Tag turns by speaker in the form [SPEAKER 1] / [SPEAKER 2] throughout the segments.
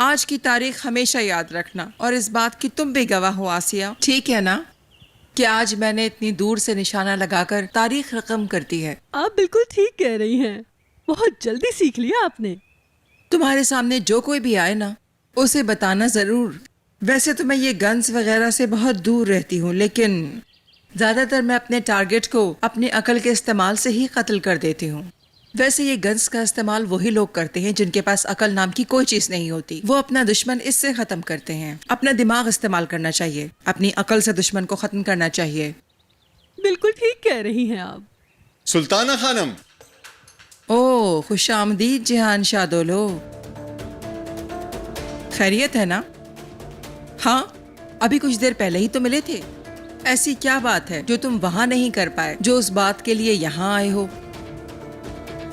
[SPEAKER 1] आज की तारीख हमेशा याद रखना और इस बात की तुम भी गवाह हो आसिया, ठीक है ना, कि आज मैंने इतनी दूर से निशाना लगाकर तारीख रकम कर दी है।
[SPEAKER 2] आप बिल्कुल ठीक कह रही हैं। बहुत जल्दी सीख लिया आपने।
[SPEAKER 1] तुम्हारे सामने जो कोई भी आए ना, उसे बताना जरूर। वैसे तो मैं ये गन्स वगैरह से बहुत दूर रहती हूँ, लेकिन ज्यादातर मैं अपने टारगेट को अपनी अकल के इस्तेमाल से ही कत्ल कर देती हूँ। वैसे ये गन्स का इस्तेमाल वही लोग करते हैं जिनके पास अकल नाम की कोई चीज नहीं होती। वो अपना दुश्मन इससे खत्म करते हैं। अपना दिमाग इस्तेमाल करना चाहिए, अपनी अकल से दुश्मन को खत्म करना चाहिए।
[SPEAKER 2] बिल्कुल ठीक कह रही हैं आप।
[SPEAKER 3] सुल्ताना खानम।
[SPEAKER 1] ओ खुशामदीद जहान शादोलो, खैरियत है ना? हाँ, अभी कुछ देर पहले ही तो मिले थे। ऐसी क्या बात है जो तुम वहां नहीं कर पाए, जो उस बात के लिए यहाँ आए हो?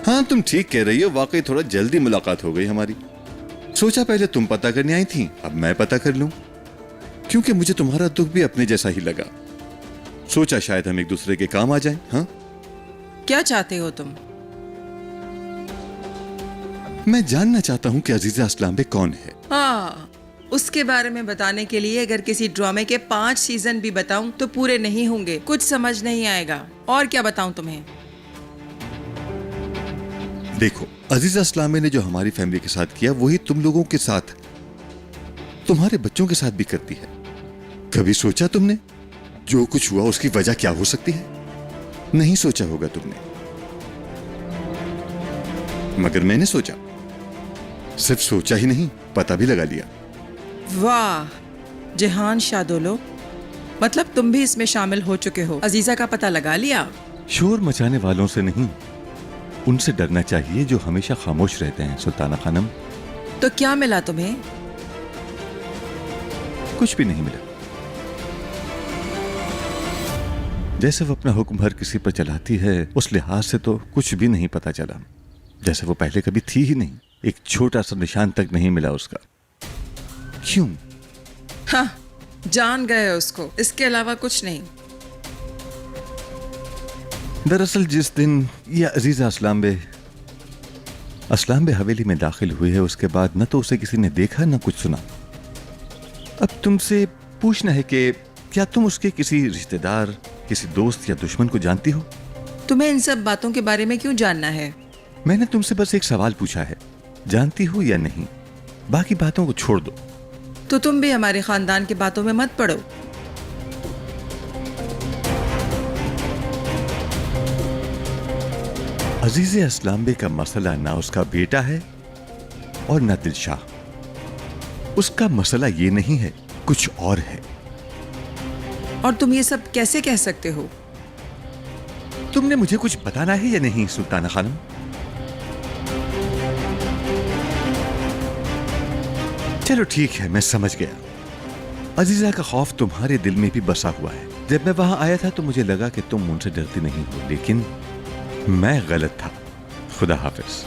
[SPEAKER 3] हाँ, तुम ठीक कह रही हो। वाकई थोड़ा जल्दी मुलाकात हो गई हमारी। सोचा पहले तुम पता करने आई थी, अब मैं पता कर लूं, क्योंकि मुझे तुम्हारा दुख भी अपने जैसा ही लगा। सोचा शायद हम एक दूसरे के काम आ जाएं। हाँ,
[SPEAKER 1] क्या चाहते हो तुम?
[SPEAKER 3] मैं जानना चाहता हूं कि अजीजा अस्लाम बे कौन है।
[SPEAKER 1] हाँ, उसके बारे में बताने के लिए अगर किसी ड्रामे के 5 सीजन भी बताऊं तो पूरे नहीं होंगे, कुछ समझ नहीं आएगा। और क्या बताऊं तुम्हें?
[SPEAKER 3] देखो, अजीजा अस्लाम बे ने जो हमारी फैमिली के साथ किया, वही तुम लोगों के साथ, तुम्हारे बच्चों के साथ भी करती है। कभी सोचा तुमने जो कुछ हुआ उसकी वजह क्या हो सकती है? नहीं सोचा होगा तुमने, मगर मैंने सोचा। सिर्फ सोचा ही नहीं, पता भी लगा लिया।
[SPEAKER 1] वाह जहान शादोलो, मतलब तुम भी इसमें शामिल हो चुके हो। अजीजा का पता लगा लिया?
[SPEAKER 3] शोर मचाने वालों से नहीं, उनसे डरना चाहिए जो हमेशा खामोश रहते हैं सुल्ताना खानम।
[SPEAKER 1] तो क्या मिला तुम्हें?
[SPEAKER 3] कुछ भी नहीं मिला। जैसे वो अपना हुक्म हर किसी पर चलाती है, उस लिहाज से तो कुछ भी नहीं पता चला। जैसे वो पहले कभी थी ही नहीं, एक छोटा सा निशान तक नहीं मिला उसका। क्यों?
[SPEAKER 1] हाँ, जान गए उसको, इसके अलावा कुछ नहीं।
[SPEAKER 3] दरअसल जिस दिन ये अजीजा अस्लाम बे हवेली में दाखिल हुई है, उसके बाद न तो उसे किसी ने देखा न कुछ सुना। अब तुमसे पूछना है कि क्या तुम उसके किसी रिश्तेदार, किसी दोस्त या दुश्मन को जानती हो?
[SPEAKER 1] तुम्हें इन सब बातों के बारे में क्यों जानना है?
[SPEAKER 3] मैंने तुमसे बस एक सवाल पूछा है, जानती हो या नहीं? बाकी बातों को छोड़ दो।
[SPEAKER 1] तो तुम भी हमारे खानदान की बातों में मत पड़ो।
[SPEAKER 3] अजीज़े अस्लाम बे का मसला ना उसका बेटा है और ना दिलशाह। उसका मसला ये नहीं है, कुछ और है।
[SPEAKER 1] और तुम ये सब कैसे कह सकते हो?
[SPEAKER 3] तुमने मुझे कुछ बताना है या नहीं सुल्ताना खानम? चलो ठीक है, मैं समझ गया। अजीजा का खौफ तुम्हारे दिल में भी बसा हुआ है। जब मैं वहां आया था तो मुझे लगा कि तुम उनसे डरती नहीं हो, लेकिन मैं गलत था। खुदा हाफिज।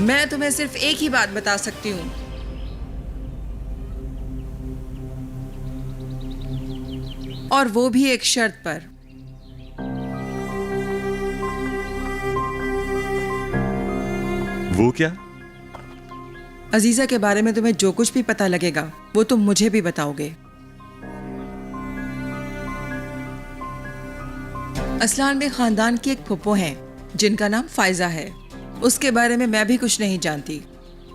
[SPEAKER 1] मैं तुम्हें सिर्फ एक ही बात बता सकती हूँ, और वो भी एक शर्त पर।
[SPEAKER 3] वो क्या?
[SPEAKER 1] अजीजा के बारे में तुम्हें जो कुछ भी पता लगेगा वो तुम मुझे भी बताओगे। असलान बे खानदान की एक फुप्पो हैं जिनका नाम फायजा है। उसके बारे में मैं भी कुछ नहीं जानती,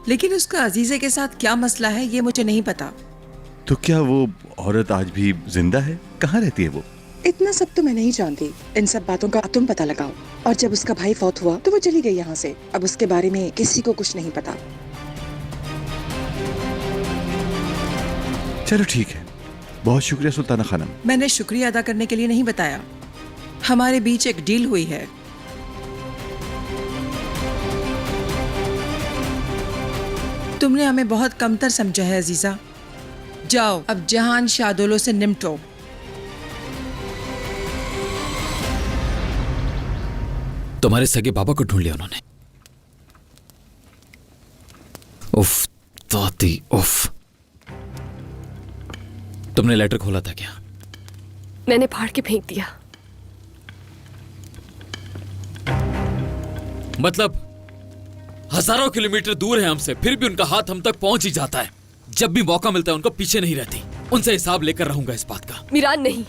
[SPEAKER 1] लेकिन उसका अजीजे के साथ क्या मसला है ये मुझे नहीं पता।
[SPEAKER 3] तो क्या वो औरत आज भी जिंदा है? कहाँ रहती है वो?
[SPEAKER 4] इतना सब तो मैं नहीं जानती। इन सब बातों का तुम पता लगाओ। और जब उसका भाई फौत हुआ तो वो चली गई यहाँ से। अब उसके बारे में किसी को कुछ नहीं पता।
[SPEAKER 3] चलो ठीक है, बहुत शुक्रिया सुल्ताना खानम।
[SPEAKER 1] मैंने शुक्रिया अदा करने के लिए नहीं बताया, हमारे बीच एक डील हुई है। तुमने हमें बहुत कमतर समझा है अजीजा। जाओ अब जहान शादोलो से निमटो।
[SPEAKER 5] तुम्हारे सगे बाबा को ढूंढ लिया उन्होंने। उफ ताती उफ। तुमने लेटर खोला था क्या?
[SPEAKER 6] मैंने फाड़ के फेंक दिया।
[SPEAKER 5] मतलब हजारों किलोमीटर दूर है हमसे, फिर भी उनका हाथ हम तक पहुंच ही जाता है। जब भी मौका मिलता है उनको पीछे नहीं रहती। उनसे हिसाब लेकर रहूंगा इस बात का।
[SPEAKER 6] मीरान नहीं,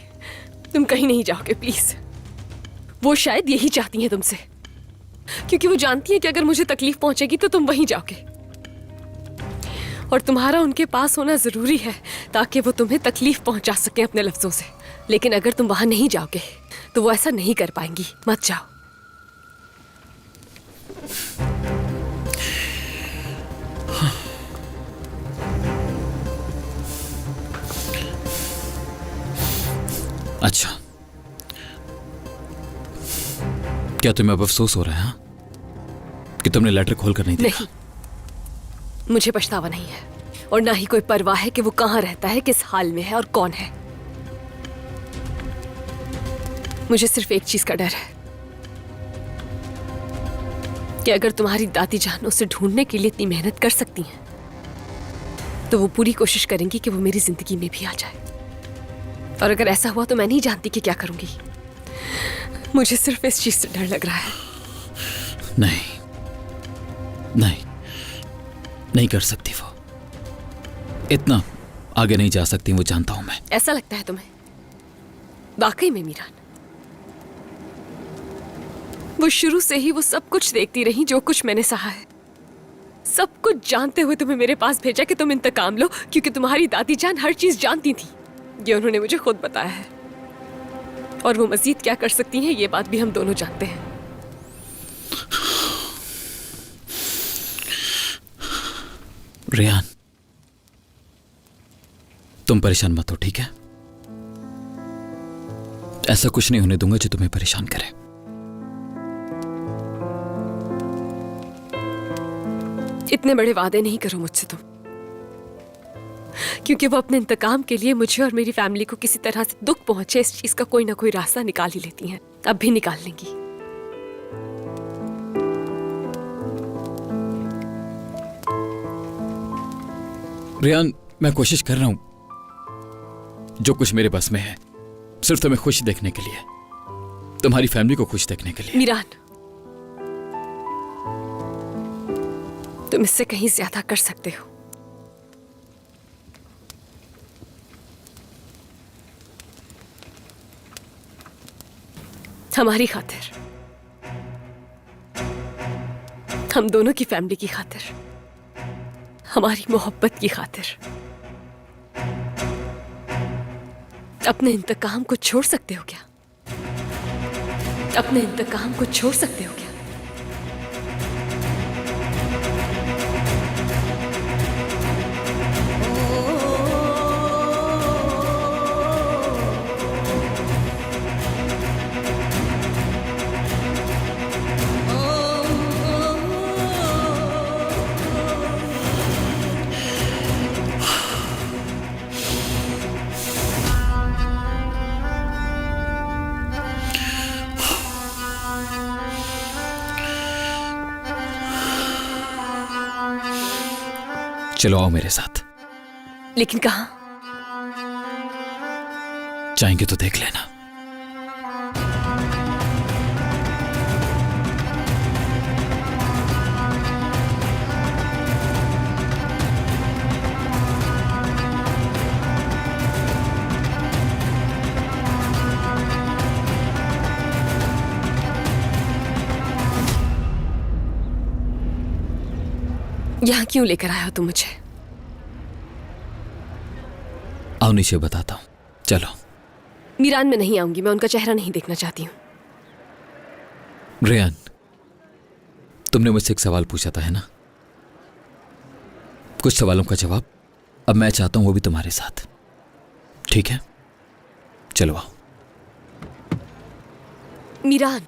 [SPEAKER 6] तुम कहीं नहीं जाओगे प्लीज। वो शायद यही चाहती हैं तुमसे, क्योंकि वो जानती है कि अगर मुझे तकलीफ पहुंचेगी तो तुम वहीं जाओगे, और तुम्हारा उनके पास होना जरूरी है ताकि वो तुम्हें तकलीफ पहुंचा सके अपने लफ्जों से। लेकिन अगर तुम वहां नहीं जाओगे तो वो ऐसा नहीं कर पाएंगी। मत जाओ।
[SPEAKER 5] अच्छा, क्या तुम्हें अब अफसोस हो रहा है, हाँ? कि तुमने लेटर खोलकर नहीं देखा?
[SPEAKER 6] नहीं, मुझे पछतावा नहीं है, और ना ही कोई परवाह है कि वो कहां रहता है, किस हाल में है और कौन है। मुझे सिर्फ एक चीज का डर है कि अगर तुम्हारी दादी जान उसे ढूंढने के लिए इतनी मेहनत कर सकती हैं तो वो पूरी कोशिश करेंगी कि वो मेरी जिंदगी में भी आ जाए। और अगर ऐसा हुआ तो मैं नहीं जानती कि क्या करूंगी। मुझे सिर्फ इस चीज से डर लग रहा है।
[SPEAKER 5] नहीं नहीं, नहीं कर सकती वो। इतना आगे नहीं जा सकती, वो जानता हूं मैं।
[SPEAKER 6] ऐसा लगता है तुम्हें? वाकई में मीरान, वो शुरू से ही वो सब कुछ देखती रही जो कुछ मैंने सहा है। सब कुछ जानते हुए तुम्हें मेरे पास भेजा कि तुम इंतकाम लो, क्योंकि तुम्हारी दादी जान हर चीज जानती थी। ये उन्होंने मुझे खुद बताया है, और वो मजीद क्या कर सकती हैं ये बात भी हम दोनों जानते हैं।
[SPEAKER 5] रियान, तुम परेशान मत हो, ठीक है? ऐसा कुछ नहीं होने दूंगा जो तुम्हें परेशान करे।
[SPEAKER 6] इतने बड़े वादे नहीं करो मुझसे तुम, क्योंकि वो अपने इंतकाम के लिए मुझे और मेरी फैमिली को किसी तरह से दुख पहुंचे इस चीज का कोई ना कोई रास्ता निकाल ही लेती हैं। अब भी निकाल लेंगी।
[SPEAKER 5] रियान, मैं कोशिश कर रहा हूं जो कुछ मेरे बस में है, सिर्फ तुम्हें खुश देखने के लिए, तुम्हारी फैमिली को खुश देखने के लिए।
[SPEAKER 6] मीरान, तुम इससे कहीं ज्यादा कर सकते हो। हमारी खातिर, हम दोनों की फैमिली की खातिर, हमारी मोहब्बत की खातिर अपने इंतकाम को छोड़ सकते हो क्या? अपने इंतकाम को छोड़ सकते हो क्या?
[SPEAKER 5] चलो आओ मेरे साथ।
[SPEAKER 6] लेकिन कहां?
[SPEAKER 5] चाहेंगे तो देख लेना।
[SPEAKER 6] यहां क्यों लेकर आया हो तुम मुझे?
[SPEAKER 5] आओ नीचे बताता हूं, चलो।
[SPEAKER 6] मीरान, मैं नहीं आऊंगी। मैं उनका चेहरा नहीं देखना चाहती हूं।
[SPEAKER 5] रियान, तुमने मुझसे एक सवाल पूछा था, है ना? कुछ सवालों का जवाब अब मैं चाहता हूं वो भी तुम्हारे साथ, ठीक है? चलो आओ।
[SPEAKER 6] मीरान,